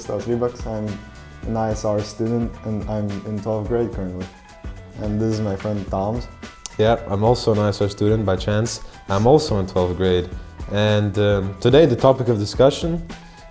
Gustavs. I'm an ISR student and I'm in 12th grade currently. And this is my friend Tom's. Yeah, I'm also an ISR student by chance. I'm also in 12th grade. And today the topic of discussion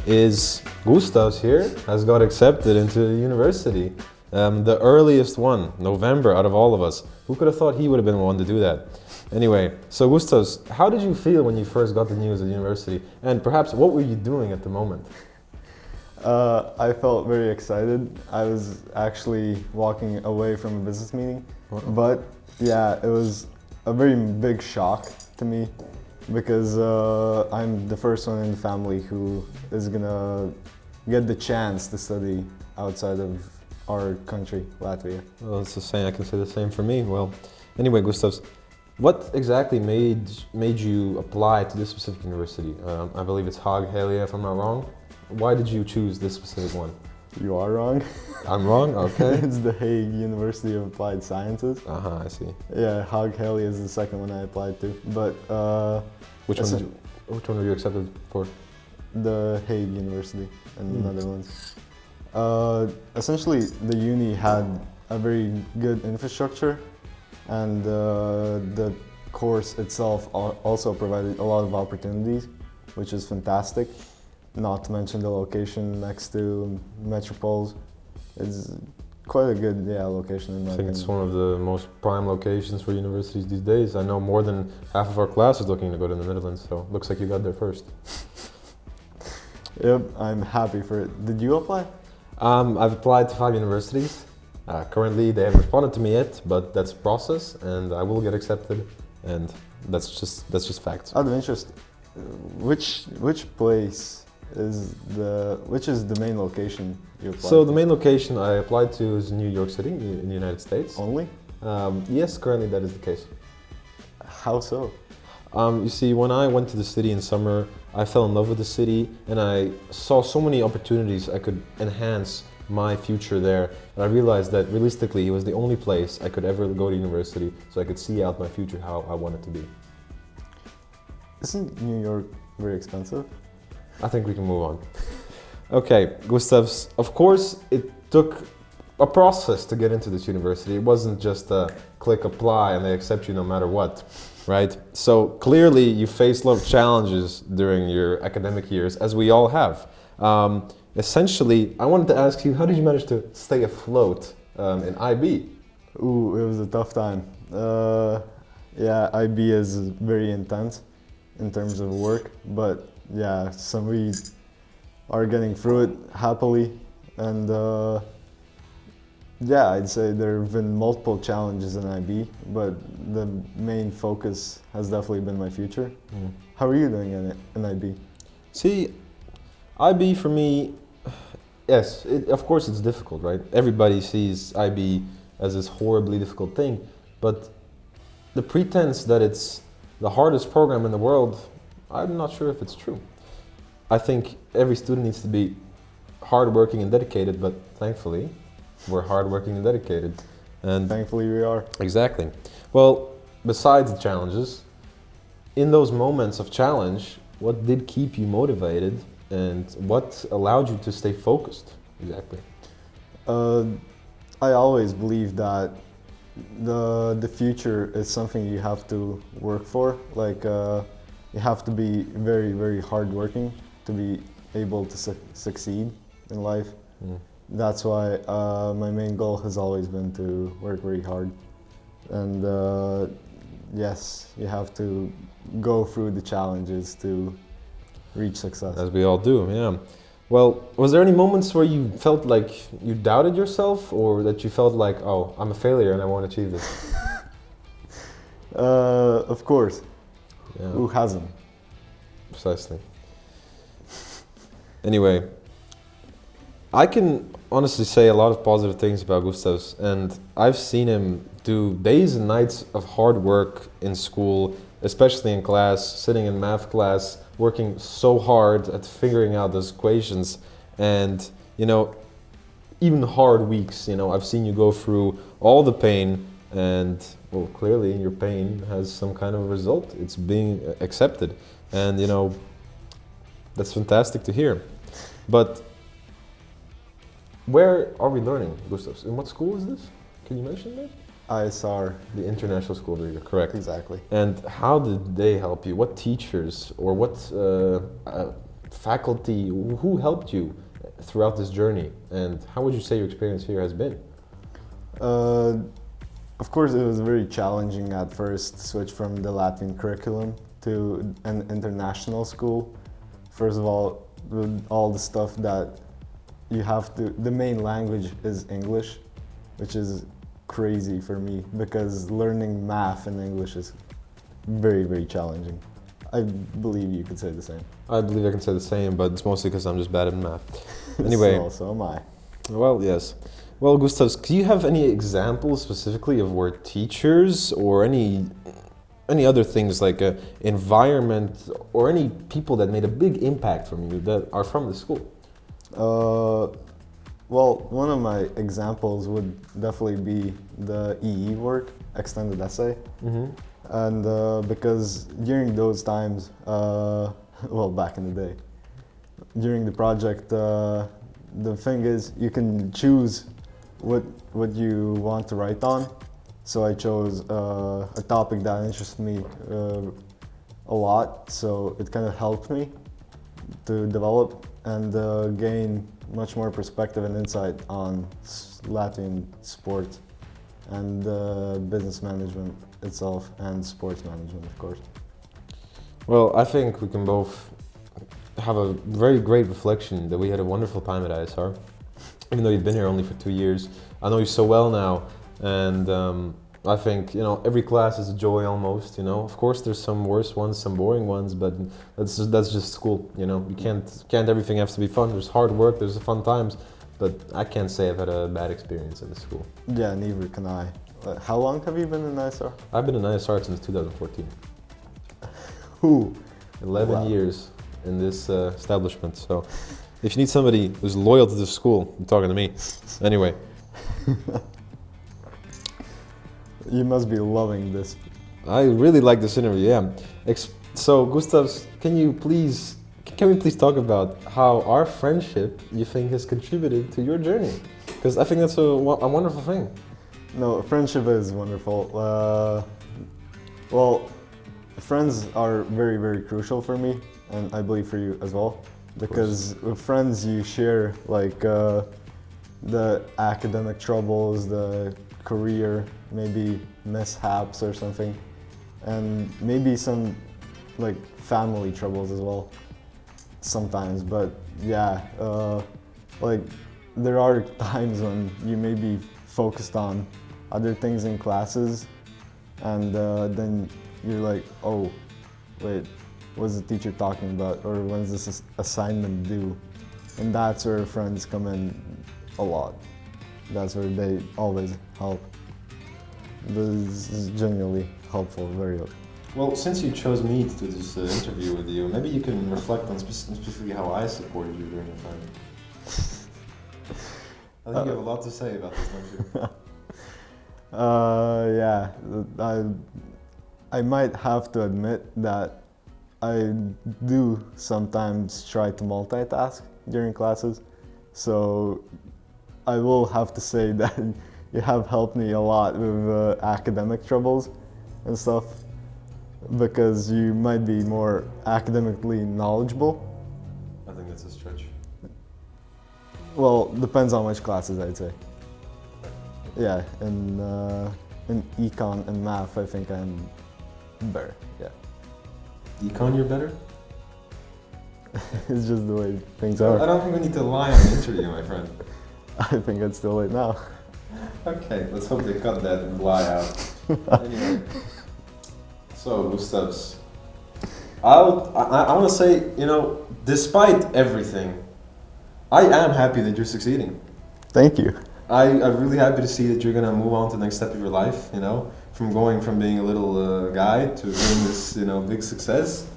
is Gustavs here has got accepted into the university. The earliest one, November, out of all of us. Who could have thought he would have been the one to do that? Anyway, so Gustavs, how did you feel when you first got the news at the university? And perhaps what were you doing at the moment? I felt very excited. I was actually walking away from a business meeting. But yeah, it was a very big shock to me because I'm the first one in the family who is gonna get the chance to study outside of our country, Latvia. Well, it's the same. I can say the same for me. Well, anyway, Gustavs, what exactly made you apply to this specific university? I believe it's Hague, if I'm not wrong. Why did you choose this specific one? You are wrong. I'm wrong? Okay. It's the Hague University of Applied Sciences. I see. Yeah, Hague is the second one I applied to. But which one were you accepted for? The Hague University in the Netherlands. Essentially, the uni had a very good infrastructure, and the course itself also provided a lot of opportunities, which is fantastic. Not to mention the location next to metropoles. It's quite a good location in my opinion. I think it's one of the most prime locations for universities these days. I know more than half of our class is looking to go to the Netherlands, so looks like you got there first. Yep, I'm happy for it. Did you apply? I've applied to 5 universities. Currently, they haven't responded to me yet, but that's a process, and I will get accepted, and that's just facts. Out of interest, which is the main location you applied So to? the main location I applied to is New York City in the United States. Only? Yes, currently that is the case. How so? You see, when I went to the city in summer, I fell in love with the city and I saw so many opportunities I could enhance my future there. And I realized that realistically it was the only place I could ever go to university so I could see out my future how I want it to be. Isn't New York very expensive? I think we can move on. Okay, Gustavs, of course it took a process to get into this university. It wasn't just a click apply and they accept you no matter what, right? So clearly you faced a lot of challenges during your academic years, as we all have. Essentially, I wanted to ask you, how did you manage to stay afloat in IB? Ooh, it was a tough time. Yeah, IB is very intense in terms of work, but yeah, so we are getting through it happily, and yeah, I'd say there have been multiple challenges in IB, but the main focus has definitely been my future. How are you doing in IB? See, IB for me, yes, of course it's difficult, right? Everybody sees IB as this horribly difficult thing, but the pretense that it's the hardest program in the world, I'm not sure if it's true. I think every student needs to be hardworking and dedicated, but thankfully, we're hardworking and dedicated. And thankfully we are. Exactly. Well, besides the challenges, in those moments of challenge, what did keep you motivated and what allowed you to stay focused? Exactly. I always believe that the future is something you have to work for. Like you have to be very, very hardworking to be able to succeed in life. That's why my main goal has always been to work very hard. And yes, you have to go through the challenges to reach success. As we all do, yeah. Well, was there any moments where you felt like you doubted yourself or that you felt like, oh, I'm a failure and I won't achieve this? Of course. Yeah. Who hasn't? Precisely. Anyway, I can honestly say a lot of positive things about Gustavs, and I've seen him do days and nights of hard work in school, especially in class, sitting in math class, working so hard at figuring out those equations, and even hard weeks. I've seen you go through all the pain, and well, clearly your pain has some kind of result. It's being accepted, and that's fantastic to hear. But Where are we learning, Gustavs? In what school is this? Can you mention that? ISR, The International School of Riga, correct. exactly. And how did they help you? What teachers or what faculty, who helped you throughout this journey? And how would you say your experience here has been? Of course, it was very challenging at first to switch from the Latvian curriculum to an international school. First of all, with all the stuff that you have to, the main language is English, which is crazy for me because learning math in English is very, very challenging. I believe you could say the same. I believe I can say the same, but it's mostly because I'm just bad at math. Anyway. So am I. Well, yes. Well, Gustavs, do you have any examples specifically of where teachers or any other things like environment or any people that made a big impact from you that are from the school? Well, one of my examples would definitely be the EE work, extended essay. Mm-hmm. And because during those times, well, back in the day, during the project, the thing is you can choose what you want to write on. So I chose a topic that interests me a lot, so it kind of helped me to develop and gain much more perspective and insight on Latvian sport and business management itself and sports management, of course. Well, I think we can both have a very great reflection that we had a wonderful time at ISR. Even though you've been here only for 2 years, I know you so well now, and I think every class is a joy almost. Of course, there's some worse ones, some boring ones, but that's just school. You can't everything has to be fun. There's hard work, there's fun times, but I can't say I've had a bad experience in the school. Yeah, neither can I. How long have you been in ISR? I've been in ISR since 2014. Who? 11 Wow. years in this establishment. So, if you need somebody who's loyal to this school, you're talking to me. Anyway. You must be loving this. I really like this interview, yeah. So, Gustavs, can we please talk about how our friendship, you think, has contributed to your journey? Because I think that's a wonderful thing. No, friendship is wonderful. Well, friends are very, very crucial for me, and I believe for you as well. Because with friends, you share like the academic troubles, the career, maybe mishaps or something, and maybe some like family troubles as well sometimes. But yeah, like there are times when you may be focused on other things in classes, and then you're like, oh wait, what's the teacher talking about, or when's this assignment due? And that's where friends come in a lot. That's where they always help. This is genuinely helpful, very helpful. Well, since you chose me to do this interview with you, maybe you can reflect on specifically how I supported you during your time. I think you have a lot to say about this, don't you? Yeah, I might have to admit that I do sometimes try to multitask during classes, so I will have to say that you have helped me a lot with academic troubles and stuff, because you might be more academically knowledgeable. I think that's a stretch. Well, depends on which classes, I'd say. Yeah, in econ and math, I think I'm better, yeah. Econ, you're better? It's just the way things I are. don't think we need to lie on the interview, my friend. I think it's too late now. Okay, let's hope they cut that lie out. Anyway, so Gustavs, I want to say, despite everything, I am happy that you're succeeding. Thank you. I'm really happy to see that you're gonna move on to the next step of your life. From going from being a little guy to being this, big success.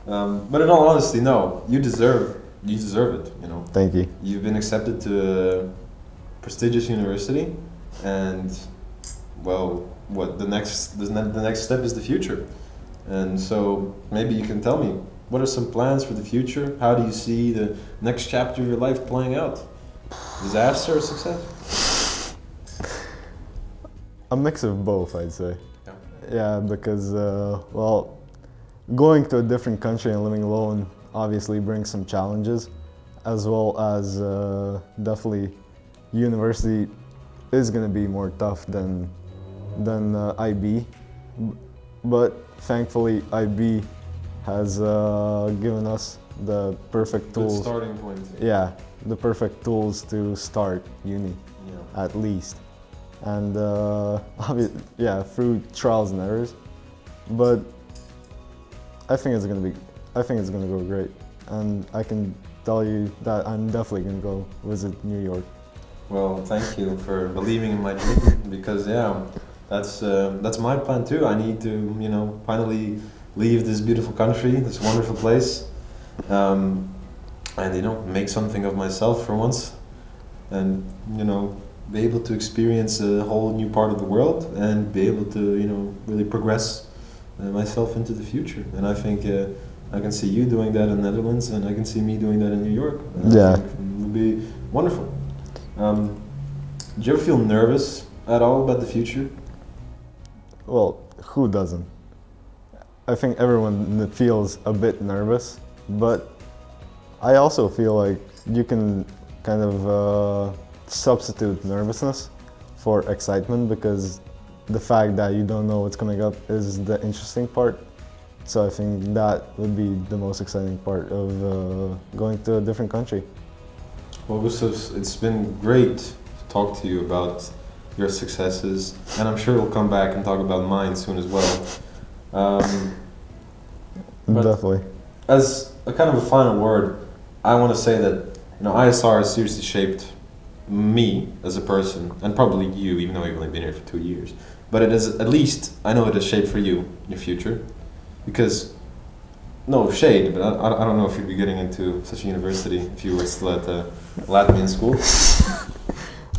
But in all honesty, no, you deserve it. Thank you. You've been accepted to a prestigious university, and well, the next step is the future. And so maybe you can tell me, what are some plans for the future? How do you see the next chapter of your life playing out? Disaster or success? A mix of both, I'd say. Yeah. Yeah, because, well, going to a different country and living alone obviously brings some challenges, as well as definitely university is going to be more tough than IB. But thankfully, IB has given us the perfect Good tools. starting point. Yeah, the perfect tools to start uni, Yeah. at least. And yeah, through trials and errors. But I think it's gonna go great, and I can tell you that I'm definitely gonna go visit New York. Well, thank you for believing in my dream, because yeah, that's my plan too. I need to finally leave this beautiful country, this wonderful place, and make something of myself for once, and be able to experience a whole new part of the world, and be able to really progress myself into the future. And I think I can see you doing that in the Netherlands, and I can see me doing that in New York. And Yeah. I think it would be wonderful. Do you ever feel nervous at all about the future? Well, who doesn't? I think everyone feels a bit nervous, but I also feel like you can kind of substitute nervousness for excitement, because the fact that you don't know what's coming up is the interesting part. So I think that would be the most exciting part of going to a different country. Well, Gustavs, it's been great to talk to you about your successes, and I'm sure we'll come back and talk about mine soon as well. But- Definitely. As a kind of a final word, I want to say that ISR has seriously shaped me as a person, and probably you, even though you've only been here for 2 years. But it is, at least I know it has shaped for you your future, because no shade, but I don't know if you'd be getting into such a university if you were still at Latvian school.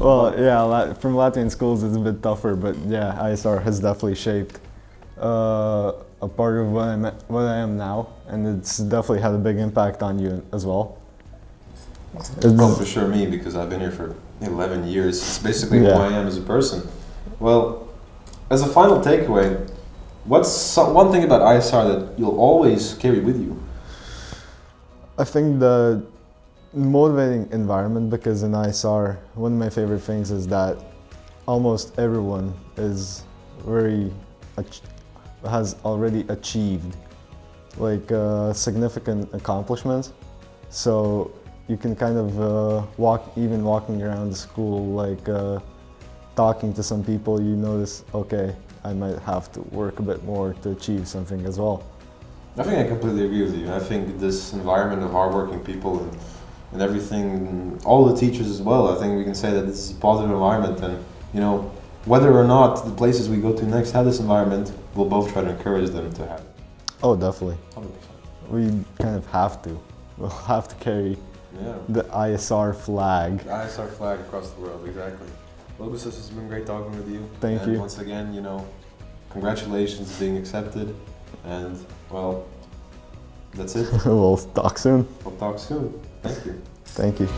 Well, yeah, from Latvian schools it's a bit tougher, but yeah, ISR has definitely shaped a part of what I am now, and it's definitely had a big impact on you as well. Well, for sure me, because I've been here for 11 years. It's basically who Yeah. I am as a person. Well, as a final takeaway, what's one thing about ISR that you'll always carry with you? I think the motivating environment, because in ISR, one of my favorite things is that almost everyone is has already achieved like significant accomplishments. So you can kind of walking around the school, like talking to some people, you notice, okay, I might have to work a bit more to achieve something as well. I think I completely agree with you. I think this environment of hardworking people and everything, all the teachers as well, I think we can say that this is a positive environment, and whether or not the places we go to next have this environment, we'll both try to encourage them to have it. Oh, definitely. 100%. We kind of have to. We'll have to carry Yeah. the ISR flag. The ISR flag across the world, exactly. Well, Gustavs, it's been great talking with you. Thank and you. Once again, congratulations on being accepted, and well, that's it. We'll talk soon. We'll talk soon. Thank you. Thank you.